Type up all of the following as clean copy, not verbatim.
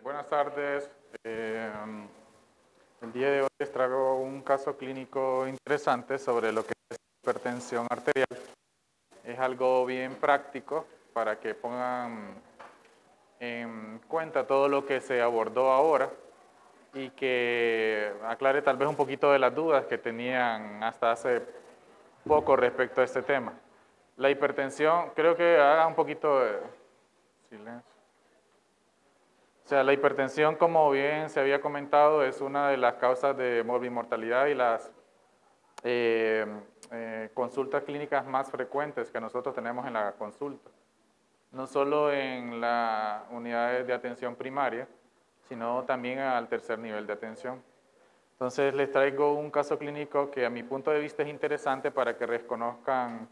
Buenas tardes. El día de hoy les traigo un caso clínico interesante sobre lo que es hipertensión arterial. Es algo bien práctico para que pongan en cuenta todo lo que se abordó ahora y que aclare tal vez un poquito de las dudas que tenían hasta hace poco respecto a este tema. La hipertensión, creo que haga un poquito de silencio. O sea, la hipertensión, como bien se había comentado, es una de las causas de morbimortalidad y las consultas clínicas más frecuentes que nosotros tenemos en la consulta. No solo en las unidades de atención primaria, sino también al tercer nivel de atención. Entonces, les traigo un caso clínico que a mi punto de vista es interesante para que reconozcan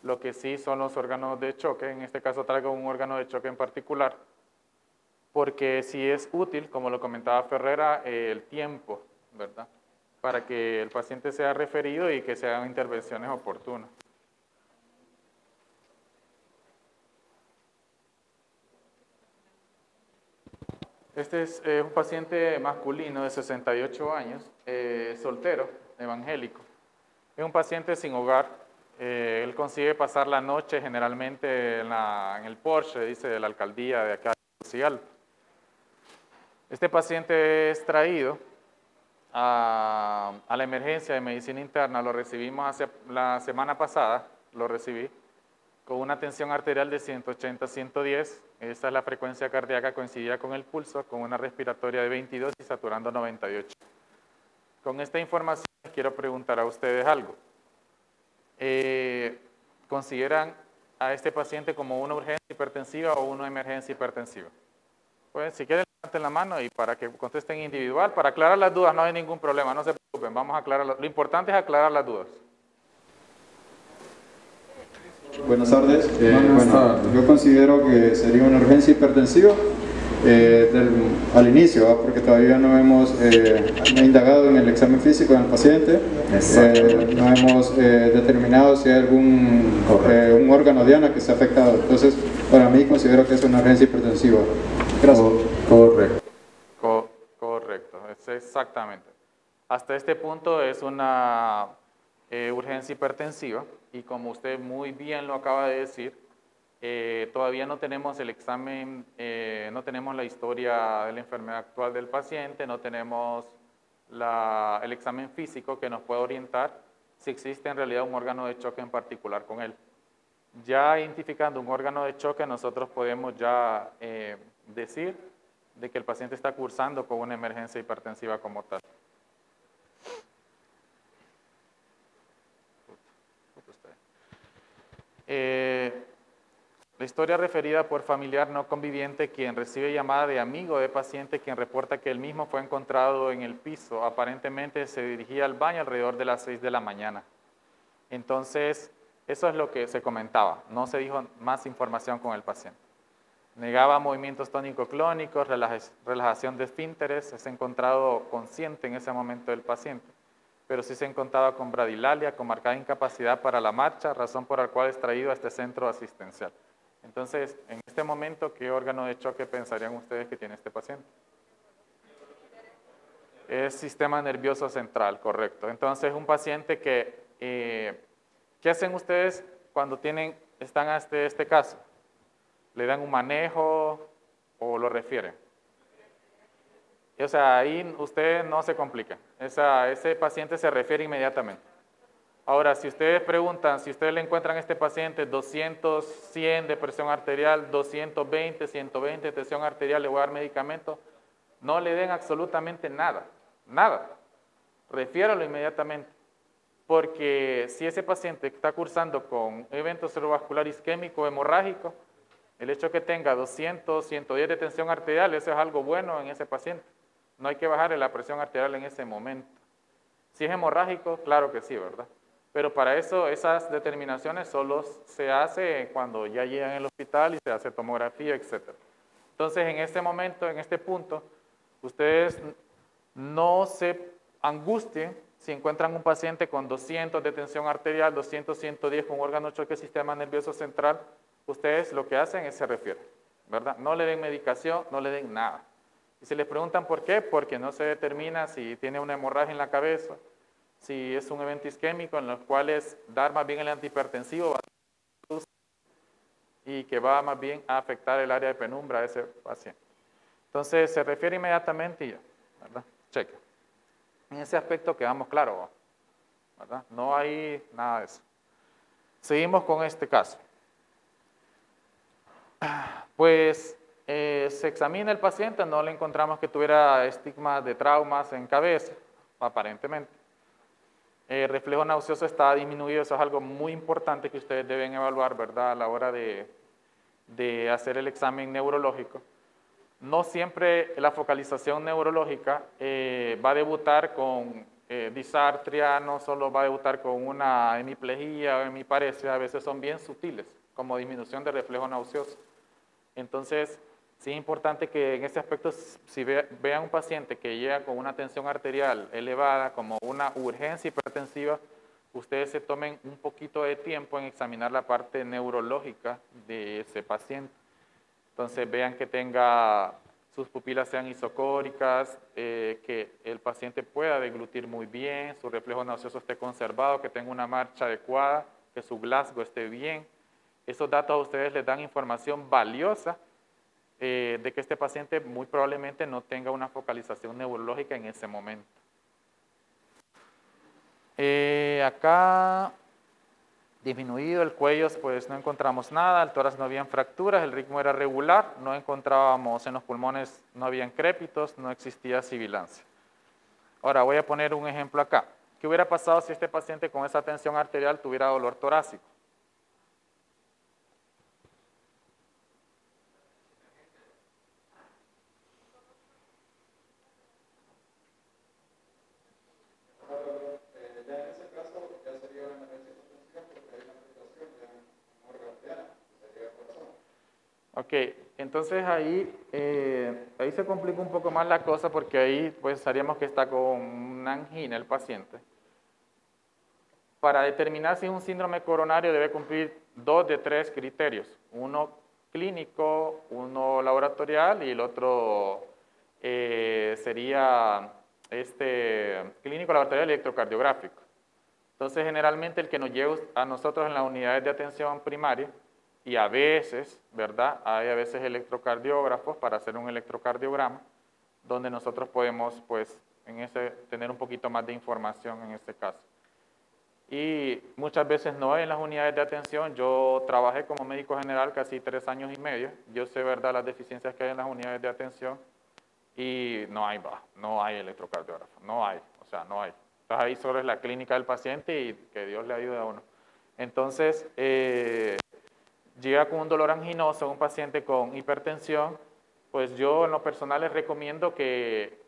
lo que sí son los órganos de choque. En este caso traigo un órgano de choque en particular, porque sí es útil, como lo comentaba Ferrera, el tiempo, ¿verdad? Para que el paciente sea referido y que se hagan intervenciones oportunas. Este es un paciente masculino de 68 años, soltero, evangélico. Es un paciente sin hogar. Él consigue pasar la noche generalmente en el Porsche, dice, de la alcaldía de acá de Tegucigalpa. Este paciente es traído a la emergencia de medicina interna, lo recibimos la semana pasada, lo recibí, con una tensión arterial de 180-110, esta es la frecuencia cardíaca, coincidía con el pulso, con una respiratoria de 22 y saturando 98. Con esta información les quiero preguntar a ustedes algo. ¿Consideran a este paciente como una urgencia hipertensiva o una emergencia hipertensiva? Pues si quieren levanten la mano y para que contesten individual, para aclarar las dudas no hay ningún problema, no se preocupen, vamos a aclarar, lo importante es aclarar las dudas. Buenas tardes. Yo considero que sería una urgencia hipertensiva al inicio, porque todavía no hemos indagado en el examen físico del paciente, no hemos determinado si hay un órgano diana que esté afectado. Entonces, para mí considero que es una urgencia hipertensiva. Gracias. Correcto. Correcto, es exactamente. Hasta este punto es una urgencia hipertensiva y como usted muy bien lo acaba de decir, todavía no tenemos el examen, no tenemos la historia de la enfermedad actual del paciente, no tenemos el examen físico que nos pueda orientar si existe en realidad un órgano de choque en particular con él. Ya identificando un órgano de choque, nosotros podemos ya decir de que el paciente está cursando con una emergencia hipertensiva como tal. La historia referida por familiar no conviviente quien recibe llamada de amigo de paciente quien reporta que el mismo fue encontrado en el piso, aparentemente se dirigía al baño alrededor de las 6 de la mañana. Entonces, eso es lo que se comentaba, no se dijo más información con el paciente. Negaba movimientos tónico-clónicos, relajación de esfínteres, se ha encontrado consciente en ese momento del paciente, pero sí se encontraba con bradilalia, con marcada incapacidad para la marcha, razón por la cual es traído a este centro asistencial. Entonces, en este momento, ¿qué órgano de choque pensarían ustedes que tiene este paciente? Es sistema nervioso central, correcto. Entonces, un paciente que, ¿qué hacen ustedes cuando están a este caso? ¿Le dan un manejo o lo refieren? O sea, ahí ustedes no se complican. Ese paciente se refiere inmediatamente. Ahora, si ustedes preguntan, si ustedes le encuentran a este paciente 200, 100 de presión arterial, 220, 120 de presión arterial, le voy a dar medicamento, no le den absolutamente nada, nada. Refiéralo inmediatamente. Porque si ese paciente está cursando con evento cerebrovascular isquémico hemorrágico, el hecho que tenga 200, 110 de tensión arterial, eso es algo bueno en ese paciente. No hay que bajarle la presión arterial en ese momento. Si es hemorrágico, claro que sí, ¿verdad? Pero para eso, esas determinaciones solo se hace cuando ya llegan al hospital y se hace tomografía, etc. Entonces, en este momento, en este punto, ustedes no se angustien si encuentran un paciente con 200 de tensión arterial, 200, 110 con órgano de choque sistema nervioso central, ustedes lo que hacen es se refieren, ¿verdad? No le den medicación, no le den nada. Y si les preguntan por qué, porque no se determina si tiene una hemorragia en la cabeza, si es un evento isquémico en los cuales dar más bien el antihipertensivo y que va más bien a afectar el área de penumbra de ese paciente. Entonces se refiere inmediatamente y ya, ¿verdad? Cheque. En ese aspecto quedamos claros, ¿verdad? No hay nada de eso. Seguimos con este caso. Pues se examina el paciente, no le encontramos que tuviera estigmas de traumas en cabeza, aparentemente. El reflejo nauseoso está disminuido, eso es algo muy importante que ustedes deben evaluar, ¿verdad? A la hora de hacer el examen neurológico. No siempre la focalización neurológica va a debutar con disartria, no solo va a debutar con una hemiplegia o hemiparesia, a veces son bien sutiles, como disminución de reflejo nauseoso. Entonces, sí es importante que en ese aspecto, si vean un paciente que llega con una tensión arterial elevada, como una urgencia hipertensiva, ustedes se tomen un poquito de tiempo en examinar la parte neurológica de ese paciente. Entonces vean que sus pupilas sean isocóricas, que el paciente pueda deglutir muy bien, su reflejo nauseoso esté conservado, que tenga una marcha adecuada, que su Glasgow esté bien. Esos datos a ustedes les dan información valiosa de que este paciente muy probablemente no tenga una focalización neurológica en ese momento. Acá, disminuido el cuello, pues no encontramos nada, el tórax no habían fracturas, el ritmo era regular, no encontrábamos en los pulmones, no habían crépitos, no existía sibilancia. Ahora voy a poner un ejemplo acá. ¿Qué hubiera pasado si este paciente con esa tensión arterial tuviera dolor torácico? Ok, entonces ahí se complica un poco más la cosa porque ahí pues sabríamos que está con una angina el paciente. Para determinar si es un síndrome coronario debe cumplir 2 de 3 criterios. Uno clínico, uno laboratorial y el otro sería clínico, laboratorial y electrocardiográfico. Entonces generalmente el que nos lleva a nosotros en las unidades de atención primaria, y a veces, ¿verdad? Hay a veces electrocardiógrafos para hacer un electrocardiograma, donde nosotros podemos, pues, tener un poquito más de información en este caso. Y muchas veces no hay en las unidades de atención. Yo trabajé como médico general casi 3 años y medio. Yo sé, ¿verdad?, las deficiencias que hay en las unidades de atención y no hay electrocardiógrafo, no hay, o sea, no hay. Entonces ahí solo es la clínica del paciente y que Dios le ayude a uno. Entonces, llega con un dolor anginoso, un paciente con hipertensión, pues yo en lo personal les recomiendo que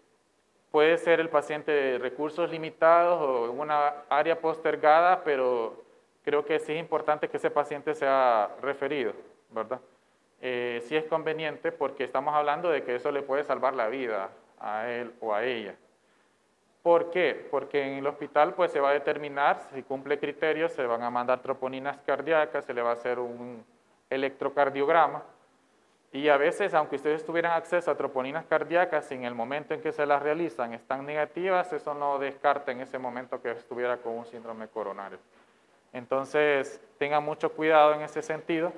puede ser el paciente de recursos limitados o en una área postergada, pero creo que sí es importante que ese paciente sea referido, ¿verdad? Sí es conveniente porque estamos hablando de que eso le puede salvar la vida a él o a ella. ¿Por qué? Porque en el hospital pues se va a determinar si cumple criterios, se van a mandar troponinas cardíacas, se le va a hacer un electrocardiograma y a veces, aunque ustedes tuvieran acceso a troponinas cardíacas, en el momento en que se las realizan están negativas, eso no descarta en ese momento que estuviera con un síndrome coronario. Entonces, tengan mucho cuidado en ese sentido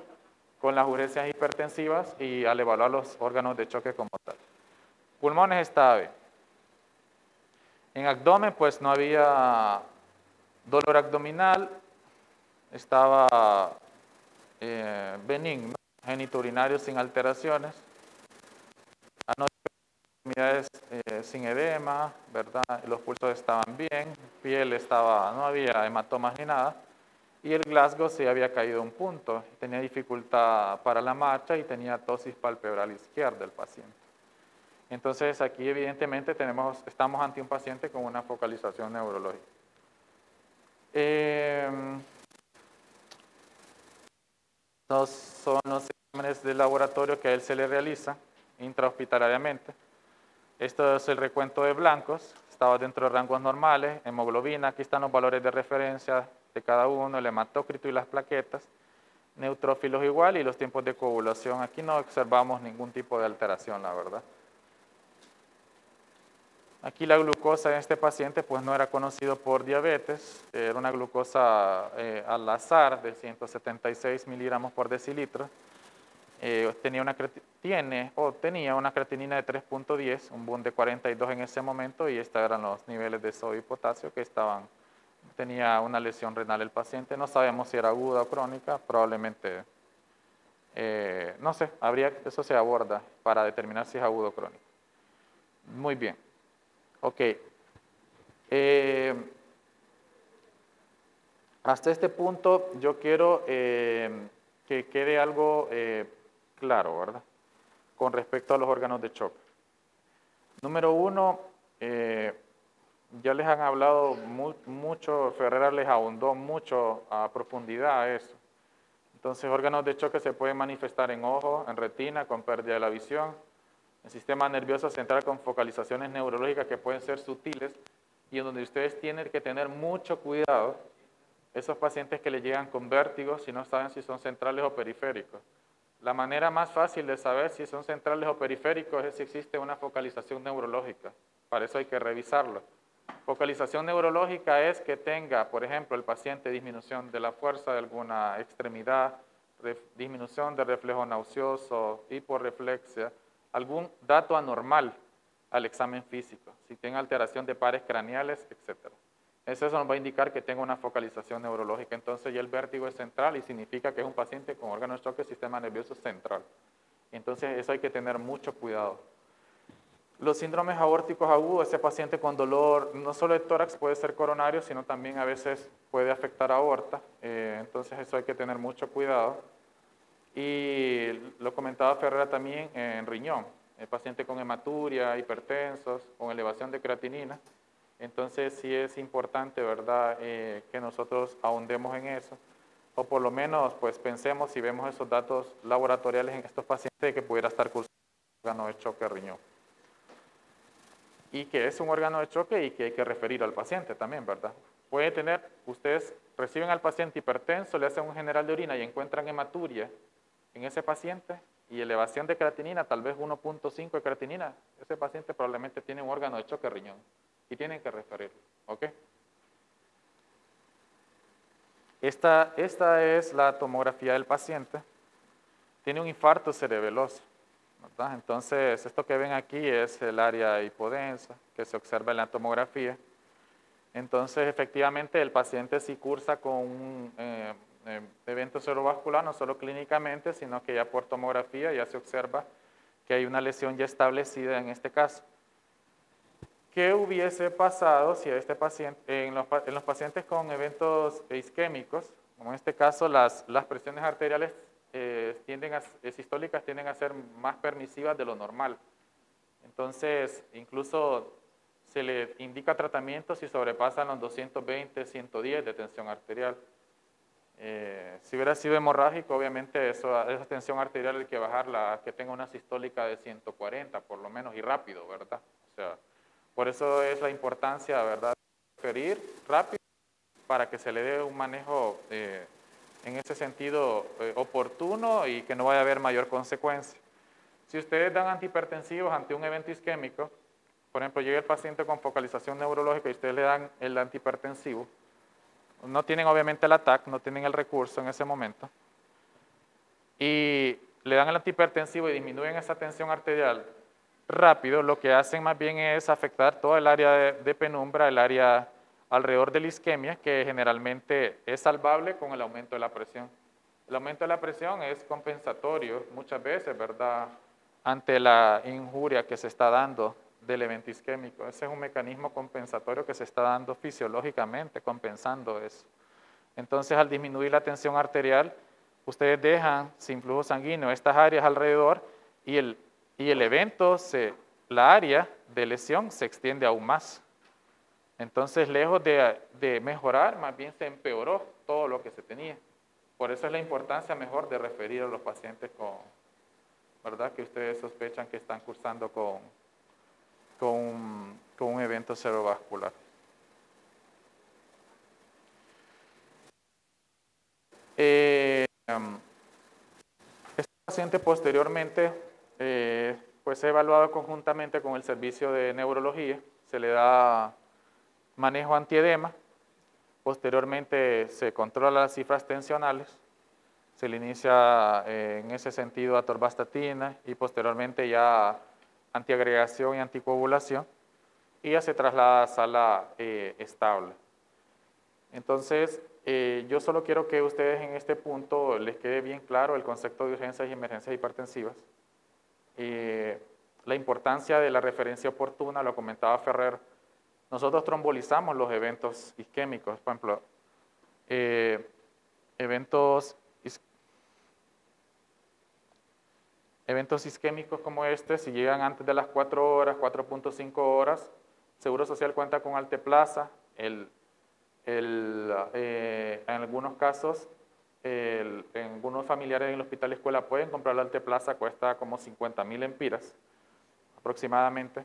con las urgencias hipertensivas y al evaluar los órganos de choque como tal. Pulmones estaba bien. En abdomen, pues no había dolor abdominal, estaba benigno, genitourinario sin alteraciones, extremidades sin edema, ¿verdad? Los pulsos estaban bien, piel no había hematomas ni nada, y el Glasgow sí había caído un punto, tenía dificultad para la marcha y tenía tosis palpebral izquierda el paciente. Entonces aquí evidentemente estamos ante un paciente con una focalización neurológica. Estos son los exámenes de laboratorio que a él se le realizan intrahospitalariamente. Esto es el recuento de blancos, estaba dentro de rangos normales, hemoglobina, aquí están los valores de referencia de cada uno, el hematócrito y las plaquetas, neutrófilos igual y los tiempos de coagulación. Aquí no observamos ningún tipo de alteración, la verdad. Aquí la glucosa en este paciente pues no era conocido por diabetes, era una glucosa al azar de 176 miligramos por decilitro. Tenía una creatinina de 3.10, un boom de 42 en ese momento, y estos eran los niveles de sodio y potasio que tenía una lesión renal el paciente. No sabemos si era aguda o crónica, probablemente, no sé, eso se aborda para determinar si es agudo o crónico. Muy bien. Ok. Hasta este punto yo quiero que quede algo claro, ¿verdad? Con respecto a los órganos de choque. Número uno, ya les han hablado mucho, Ferreira les ahondó mucho a profundidad a eso. Entonces, órganos de choque se pueden manifestar en ojo, en retina, con pérdida de la visión, el sistema nervioso central con focalizaciones neurológicas que pueden ser sutiles y en donde ustedes tienen que tener mucho cuidado, esos pacientes que le llegan con vértigo, si no saben si son centrales o periféricos. La manera más fácil de saber si son centrales o periféricos es si existe una focalización neurológica. Para eso hay que revisarlo. Focalización neurológica es que tenga, por ejemplo, el paciente disminución de la fuerza de alguna extremidad, disminución de reflejo nauseoso, hiporreflexia, algún dato anormal al examen físico, si tiene alteración de pares craneales, etc. Eso nos va a indicar que tenga una focalización neurológica. Entonces ya el vértigo es central y significa que es un paciente con órgano de choque sistema nervioso central. Entonces eso hay que tener mucho cuidado. Los síndromes aórticos agudos, ese paciente con dolor, no solo de tórax puede ser coronario, sino también a veces puede afectar a aorta. Entonces eso hay que tener mucho cuidado. Y lo comentaba Ferreira también en riñón, el paciente con hematuria, hipertensos, con elevación de creatinina. Entonces sí es importante, ¿verdad?, que nosotros ahondemos en eso, o por lo menos pues pensemos si vemos esos datos laboratoriales en estos pacientes de que pudiera estar cursando un órgano de choque riñón. Y que es un órgano de choque y que hay que referir al paciente también, ¿verdad? Puede tener, ustedes reciben al paciente hipertenso, le hacen un general de orina y encuentran hematuria en ese paciente y elevación de creatinina, tal vez 1.5 de creatinina, ese paciente probablemente tiene un órgano de choque riñón y tienen que referirlo, ¿ok? Esta es la tomografía del paciente. Tiene un infarto cerebeloso, ¿verdad? Entonces, esto que ven aquí es el área hipodensa que se observa en la tomografía. Entonces, efectivamente, el paciente sí cursa con un evento cerebrovascular, no solo clínicamente, sino que ya por tomografía ya se observa que hay una lesión ya establecida en este caso. ¿Qué hubiese pasado si a este paciente, en los pacientes con eventos isquémicos, como en este caso las presiones arteriales sistólicas tienden a ser más permisivas de lo normal? Entonces, incluso se le indica tratamiento si sobrepasan los 220, 110 de tensión arterial. Si hubiera sido hemorrágico, obviamente esa tensión arterial hay que bajarla, que tenga una sistólica de 140 por lo menos, y rápido, ¿verdad? O sea, por eso es la importancia, ¿verdad?, de referir rápido para que se le dé un manejo en ese sentido oportuno y que no vaya a haber mayor consecuencia. Si ustedes dan antihipertensivos ante un evento isquémico, por ejemplo, llega el paciente con focalización neurológica y ustedes le dan el antihipertensivo, no tienen obviamente el ATAC, no tienen el recurso en ese momento, y le dan el antihipertensivo y disminuyen esa tensión arterial rápido, lo que hacen más bien es afectar toda el área de penumbra, el área alrededor de la isquemia, que generalmente es salvable con el aumento de la presión. El aumento de la presión es compensatorio muchas veces, ¿verdad?, ante la injuria que se está dando del evento isquémico. Ese es un mecanismo compensatorio que se está dando fisiológicamente, compensando eso. Entonces, al disminuir la tensión arterial, ustedes dejan sin flujo sanguíneo estas áreas alrededor y el evento, la área de lesión se extiende aún más. Entonces, lejos de mejorar, más bien se empeoró todo lo que se tenía. Por eso es la importancia mejor de referir a los pacientes ¿verdad?, que ustedes sospechan que están cursando con un evento cerebrovascular. Este paciente posteriormente pues se ha evaluado conjuntamente con el servicio de neurología, se le da manejo antiedema, posteriormente se controla las cifras tensionales, se le inicia en ese sentido atorvastatina y posteriormente ya antiagregación y anticoagulación y ya se traslada a sala estable. Entonces, yo solo quiero que ustedes en este punto les quede bien claro el concepto de urgencias y emergencias hipertensivas. La importancia de la referencia oportuna, lo comentaba Ferrer. Nosotros trombolizamos los eventos isquémicos, por ejemplo, eventos isquémicos como este, si llegan antes de las 4 horas, 4.5 horas, Seguro Social cuenta con Alteplaza. En algunos casos, en algunos familiares en el hospital escuela pueden comprar la Alteplaza, cuesta como 50.000 empiras aproximadamente,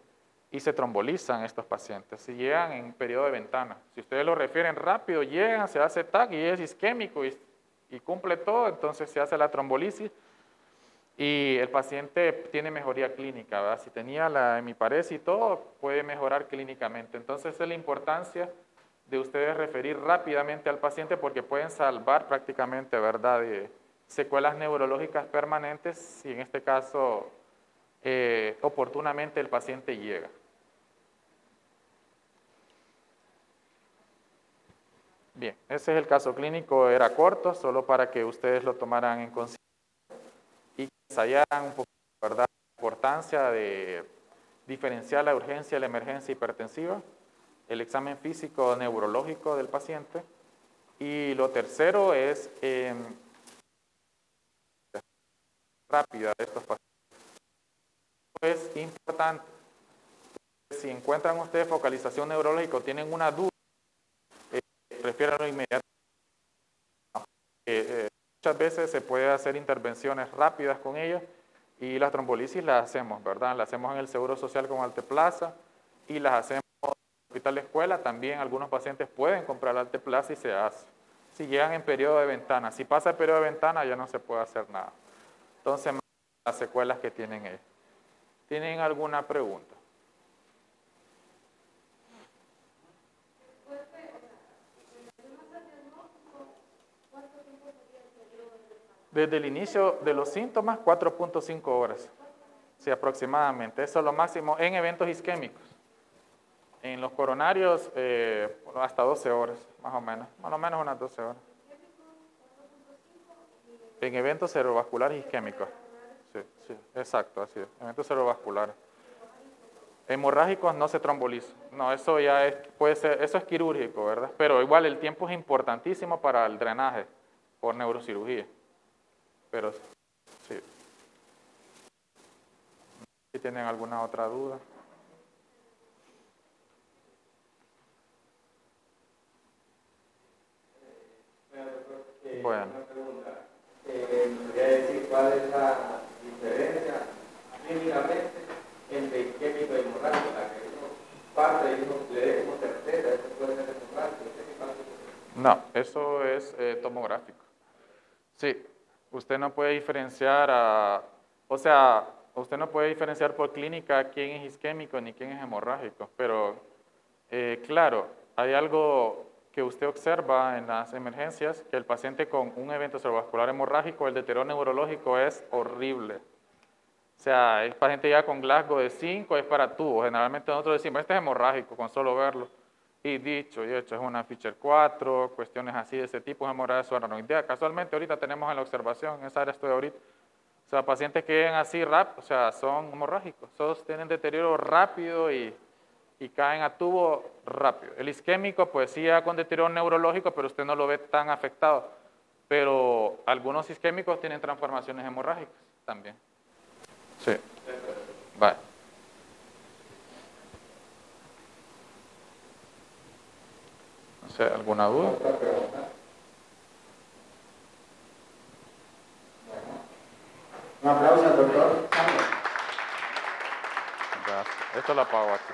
y se trombolizan estos pacientes. Si llegan en periodo de ventana, si ustedes lo refieren rápido, llegan, se hace TAC y es isquémico y cumple todo, entonces se hace la trombolisis y el paciente tiene mejoría clínica, ¿verdad? Si tenía la hemiparesis y todo, puede mejorar clínicamente. Entonces, esa es la importancia de ustedes referir rápidamente al paciente porque pueden salvar prácticamente, ¿verdad?, de secuelas neurológicas permanentes si en este caso oportunamente el paciente llega. Bien, ese es el caso clínico, era corto, solo para que ustedes lo tomaran en consideración y ensayaran un poco, ¿verdad?, la importancia de diferenciar la urgencia y la emergencia hipertensiva, el examen físico neurológico del paciente, y lo tercero es rápida de estos pacientes. Es importante, si encuentran ustedes focalización neurológica o tienen una duda, refiéranlo inmediatamente. Muchas veces se puede hacer intervenciones rápidas con ellos y las trombolisis las hacemos, ¿verdad? Las hacemos en el Seguro Social con Alteplaza y las hacemos en el hospital escuela. También algunos pacientes pueden comprar Alteplaza y se hace. Si llegan en periodo de ventana, si pasa el periodo de ventana ya no se puede hacer nada. Entonces, las secuelas que tienen ellos. ¿Tienen alguna pregunta? Desde el inicio de los síntomas, 4.5 horas, sí, aproximadamente. Eso es lo máximo en eventos isquémicos. En los coronarios, hasta 12 horas, más o menos unas 12 horas. En eventos cerebrovasculares isquémicos. Sí, sí, exacto, así es. Eventos cerebrovasculares. Hemorrágicos no se trombolizan. No, eso ya es, puede ser, eso es quirúrgico, ¿verdad? Pero igual el tiempo es importantísimo para el drenaje por neurocirugía. Pero sí. Si tienen alguna otra duda. Bueno. Una pregunta. ¿Podría decir cuál es la diferencia clínicamente entre isquémico y hemorrágico? Parte de le demos certeza, eso puede ser hemorrágico. No, eso es tomográfico. Sí, usted no puede diferenciar usted no puede diferenciar por clínica quién es isquémico ni quién es hemorrágico, pero claro, hay algo que usted observa en las emergencias, que el paciente con un evento cerebrovascular hemorrágico, el deterioro neurológico es horrible. O sea, el paciente ya con Glasgow de 5 es para tubo. Generalmente nosotros decimos, este es hemorrágico, con solo verlo. Y dicho y hecho, es una Fisher 4, cuestiones así de ese tipo, hemorragia subarachnoidea. Casualmente ahorita tenemos en la observación, en esa área estoy ahorita, o sea, pacientes que llegan así rápido, o sea, son hemorrágicos. Todos tienen deterioro rápido y caen a tubo rápido. El isquémico, pues sí, ya con deterioro neurológico, pero usted no lo ve tan afectado. Pero algunos isquémicos tienen transformaciones hemorrágicas también. Sí. Vale. No sé, ¿alguna duda? Un aplauso al doctor. Gracias. Esto lo apago aquí.